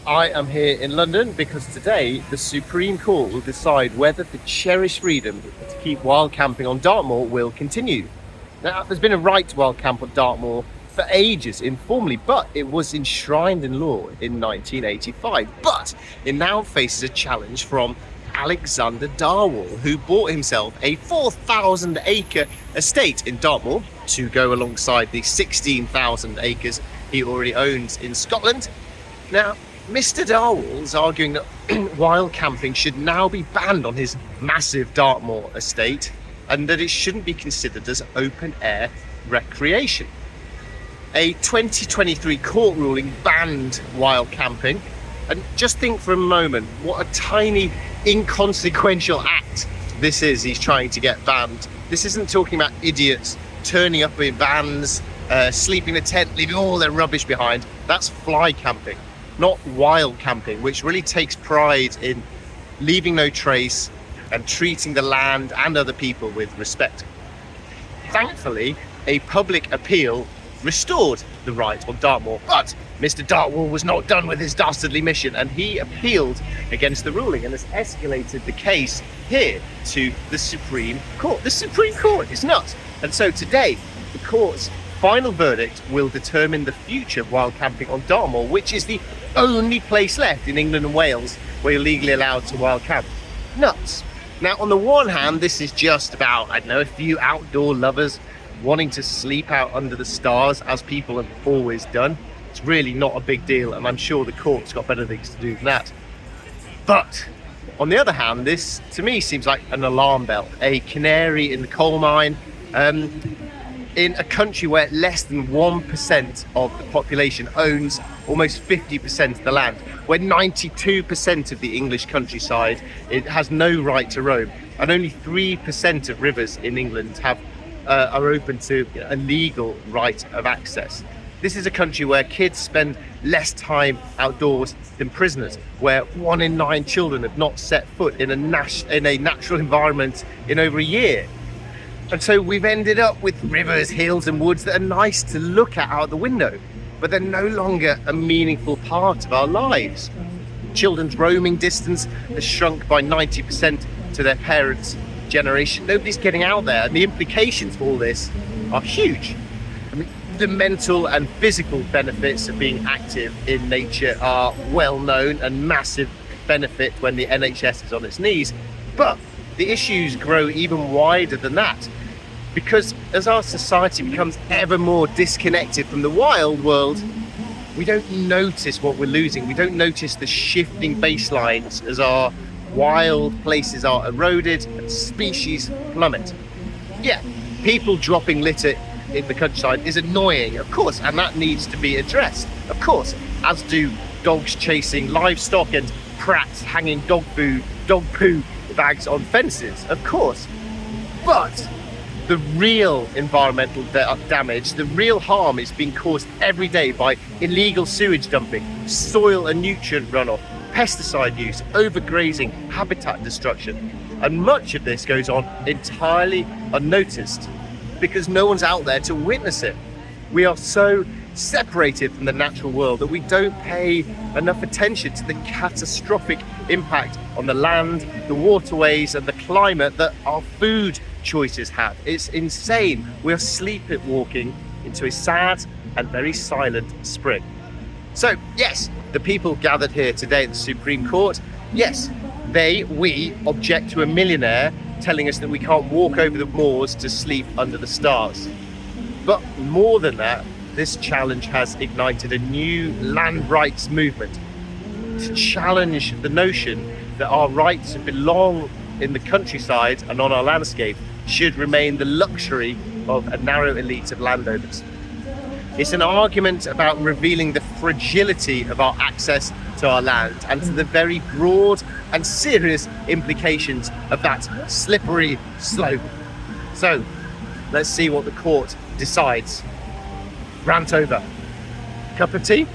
I am here in London because today the Supreme Court will decide whether the cherished freedom to keep wild camping on Dartmoor will continue. Now, there's been a right to wild camp on Dartmoor for ages informally, but it was enshrined in law in 1985. But it now faces a challenge from Alexander Darwall, who bought himself a 4,000 acre estate in Dartmoor to go alongside the 16,000 acres he already owns in Scotland. Now, Mr. Darwall's arguing that wild camping should now be banned on his massive Dartmoor estate and that it shouldn't be considered as open air recreation. A 2023 court ruling banned wild camping, and just think for a moment what a tiny inconsequential act this is he's trying to get banned. This isn't talking about idiots turning up in vans, sleeping in a tent, leaving all their rubbish behind. That's fly camping, not wild camping, which really takes pride in leaving no trace and treating the land and other people with respect. Thankfully, a public appeal restored the right on Dartmoor, but Mr. Dartwall was not done with his dastardly mission, and he appealed against the ruling and has escalated the case here to the Supreme Court. The Supreme Court is nuts. And so today, the court's final verdict will determine the future of wild camping on Dartmoor, which is the only place left in England and Wales where you're legally allowed to wild camp. Nuts. Now, on the one hand, this is just about, a few outdoor lovers wanting to sleep out under the stars, as people have always done. It's really not a big deal, and I'm sure the court's got better things to do than that. But on the other hand, this to me seems like an alarm bell, a canary in the coal mine, in a country where less than 1% of the population owns almost 50% of the land, where 92% of the English countryside has no right to roam, and only 3% of rivers in England are open to a legal right of access. This is a country where kids spend less time outdoors than prisoners, where 1 in 9 children have not set foot in a natural environment in over a year. And so we've ended up with rivers, hills and woods that are nice to look at out the window, but they're no longer a meaningful part of our lives. Children's roaming distance has shrunk by 90% to their parents' generation. Nobody's getting out there, and the implications for all this are huge. The mental and physical benefits of being active in nature are well known, and massive benefit when the NHS is on its knees. But the issues grow even wider than that, because as our society becomes ever more disconnected from the wild world, we don't notice what we're losing. We don't notice the shifting baselines as our wild places are eroded and species plummet. Yeah, people dropping litter in the countryside is annoying, of course, and that needs to be addressed, of course, as do dogs chasing livestock and prats hanging dog poo bags on fences, of course. But the real environmental damage, the real harm is being caused every day by illegal sewage dumping, soil and nutrient runoff, pesticide use, overgrazing, habitat destruction. And much of this goes on entirely unnoticed because no one's out there to witness it. We are so separated from the natural world that we don't pay enough attention to the catastrophic impact on the land, the waterways and the climate that our food choices have. It's insane. We are sleepwalking into a sad and very silent spring. So yes, the people gathered here today at the Supreme Court, yes, we object to a millionaire telling us that we can't walk over the moors to sleep under the stars. But more than that, this challenge has ignited a new land rights movement to challenge the notion that our rights to belong in the countryside and on our landscape should remain the luxury of a narrow elite of landowners. It's an argument about revealing the fragility of our access to our land and to the very broad and serious implications of that slippery slope. So let's see what the court decides. Rant over. Cup of tea?